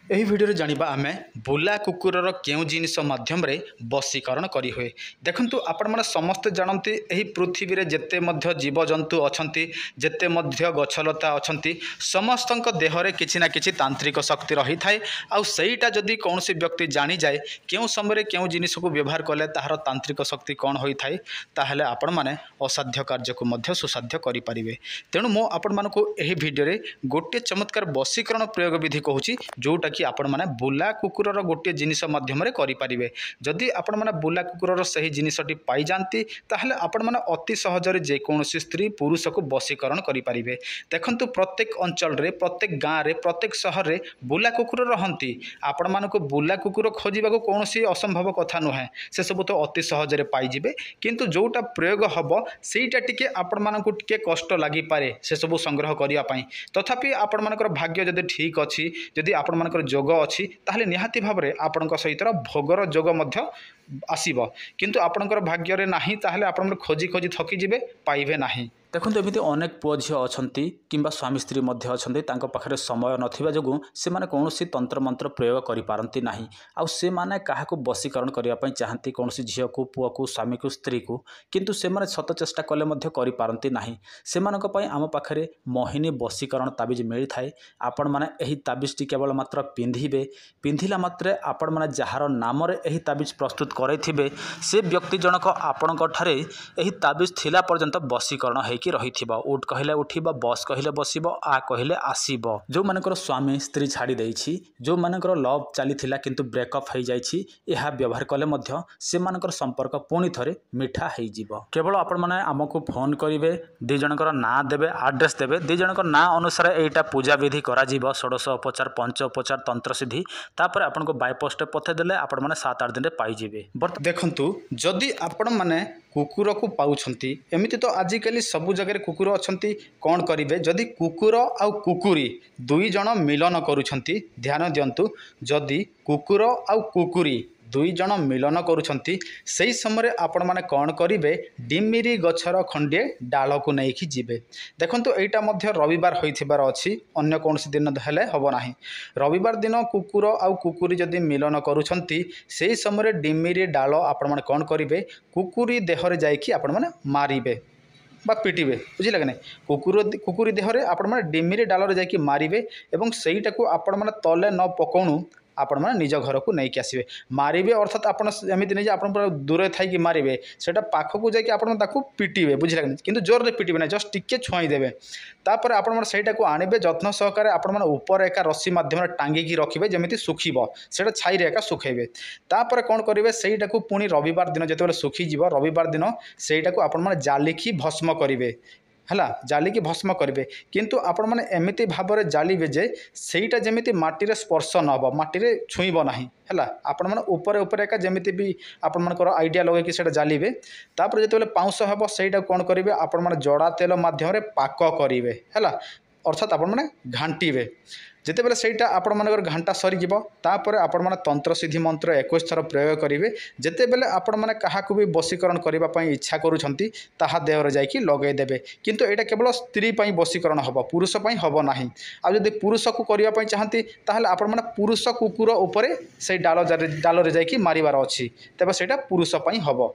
ଏହି ଭିଡ଼ିଓରେ ଜାଣିବା ଆମେ ବୁଲା କୁକୁରର କେଉଁ ଜିନିଷ ମାଧ୍ୟମରେ ବଶୀକରଣ କରିହୁଏ। ଦେଖନ୍ତୁ ଆପଣମାନେ ସମସ୍ତେ ଜାଣନ୍ତି ଏହି ପୃଥିବୀରେ ଯେତେ ମଧ୍ୟ ଜୀବଜନ୍ତୁ ଅଛନ୍ତି, ଯେତେ ମଧ୍ୟ ଗଛଲତା ଅଛନ୍ତି, ସମସ୍ତଙ୍କ ଦେହରେ କିଛି ନା କିଛି ତାନ୍ତ୍ରିକ ଶକ୍ତି ରହିଥାଏ। ଆଉ ସେଇଟା ଯଦି କୌଣସି ବ୍ୟକ୍ତି ଜାଣିଯାଏ କେଉଁ ସମୟରେ କେଉଁ ଜିନିଷକୁ ବ୍ୟବହାର କଲେ ତାହାର ତାନ୍ତ୍ରିକ ଶକ୍ତି କ'ଣ ହୋଇଥାଏ, ତାହେଲେ ଆପଣମାନେ ଅସାଧ୍ୟ କାର୍ଯ୍ୟକୁ ମଧ୍ୟ ସୁସାଧ୍ୟ କରିପାରିବେ। ତେଣୁ ମୁଁ ଆପଣମାନଙ୍କୁ ଏହି ଭିଡ଼ିଓରେ ଗୋଟିଏ ଚମତ୍କାର ବଶୀକରଣ ପ୍ରୟୋଗ ବିଧି କହୁଛି, ଯେଉଁଟା कि आपण माने बुला कुकुरर गोटे जिनिस माध्यम करें। जदि आपण माने बुला कुकुरर सही जिनिसटी पाई जाती ताहले आपण माने अति सहजरे जेकोसी स्त्री पुरुष को बशीकरण करें। देखंतु प्रत्येक अंचल रे, प्रत्येक गाँव रे, प्रत्येक सहर रे बुला कुकुर रहंती। आपण मानको बुला कुकुर खोजिबा को कौनसी असंभव कथा नुहे, से सब तो अति सहजरे पाई जिवे। किंतु जोटा प्रयोग हबो सेटा टिके आपण मानको टिके कष्ट लागि पारे से सब संग्रह करिया पई। तथापि आपण मानकर भाग्य जदि ठीक अछि, जदि आपण मानकर जोग अच्छी ताहले निहाती भाव में आपण सहित भोगर जोग मध्य आसीबो। किंतु आपणकर भाग्य रे नाही ताहले आपण खोजी खोजी थकी जिवे, पाइबे नाही। देखते एमती अनेक पुओ झील अच्छा कि स्वामी स्त्री पाखे समय नथिबा जोगु से माने कौनसी तंत्र मंत्र प्रयोग करिपारंती नाही। आउ से माने काहाकू बशीकरण करिया पई चाहती कौनसी झील को, पुओ को, स्वामी को, स्त्री को, किंतु से माने शत चेष्टा कले मध्य करिपारंती नाही। से मानक पई आम पाखरे मोहिनी बशीकरण ताबिज मिली थाए। आपण माने एही ताबिज टी केवल मात्र पिंधिबे, पिंधिला मात्रे आपण माने जहार नाम रे एही ताबिज प्रस्तुत करैथिबे से व्यक्ति जनक आपणक ठारे एही ताबिज थिला पर्यंत बशीकरण है रही। उठ कहले उठिब, बस कहले बसिब, आ कहले आसीब। जो मानकर स्वामी स्त्री छाड़ी देछि, जो मानकर लव चली किंतु ब्रेकअप हो जाइछि, यह व्यवहार कले मध्य से मानकर संपर्क पुणी थरे मिठा हो जिवो। केवल आपण माने आमको फोन करिवे, दी जनकर ना देबे, एड्रेस देबे, दी जनकर ना अनुसार एटा पूजा विधि करा जिवो। षोडश उपचार, पंच उपचार, तंत्र सिद्धि, तापर आपण को बाय पोस्ट पठे देले आपण माने 7-8 दिन पाई जिवे। देखंतु जदि आपण माने कुकुर को पाउछंती, एमिति तो आजिकली सबु जगह कुकुर अछंती, कौन करिवे जदि कुकुर आउ कुकुरी दुई जन मिलन करुछंती। ध्यान दियंतु, जदि कुकुर आउ कुकुरी दुई जन मिलन करुछंती सेही समय आपण माने कौन करिवे, डिमिरी गछर खंडे डाल को नहीं जिवे। देखंतु एटा मध्य रविवार होइथिबार अछि, अन्य कौनसी दिन हेले हबो नाही। रविवार दिन कुकुर आउ कुकुरी जदि मिलन करुछंती सेही समय डिमिरी डाल आपण माने कौन करिवे, कुकुरी देहरे जाइकी आपण माने मारिबे बा पिटिबे। बुझिला कि नहीं? कुकुरी देहरे आपण माने डिमिरी डाल जाइकी मारिबे एवं सेईटा को आपण माने तले न पकोणु आपण माने निज घर को नहीं आसबे। मारिबे अर्थात आपण एमती नहीं आपण दूर थी मारिबे, सेटा पाखक जाकि आपण ताकू पिटिबे। बुझिला कि नहीं? किंतु जोर रे पिटिबे ना, जस्ट टिके छुई देबे। तापर आपण माने सेटा को आनिबे जत्न सहकारे आपण माने ऊपर एका रस्सी माध्यम टांगिकी रखिबे, जेमिति सुखिबो, सेटा छाई रे एका सुखेबे। तापर कोन करिवे, सेटा को पुणी रविवार दिन जेतेबेले सुखी जिवो, रविवार दिन सेटा को आपण माने जालिकी भस्म करिवे। हला जालिकी भस्म करेंगे, किंतु आपण माने एमिति भाव में जालिबे जे सेईटा जेमिति माटी रे स्पर्श न हो, माटी रे छुईब नाही। हला आपण माने ऊपर ऊपर एका जेमिति भी आपण मानकर आइडिया लगे कि सेटा जालिबे। तापर जेतेबेले पाउंस हेबो सेईटा कोन करिवे, आपण माने जड़ा तेल माध्यम रे पाक करिवे। हला अर्थात आपण माने घांटीबे। जितेबाला सेटा आपण मानकर घंटा सरी जीवो, तापर आपण माने तंत्र सिद्धि मंत्र 21 थर प्रयोग करेंगे। जितेबाला आपण माने काहाकू भी बशीकरण करबा पई इच्छा करूछंती ताहा देहरे जाइकी लगेई देबे। किंतु एटा केवल स्त्री पई बशीकरण हबो, पुरुष पई हबो नाही। आ जदि पुरुष को करबा पई चाहंती ताहले आपण माने पुरुष कुकुर ऊपरे से डाल रे जाइकी मारिबार अछि, तबे सेटा पुरुष पई हबो।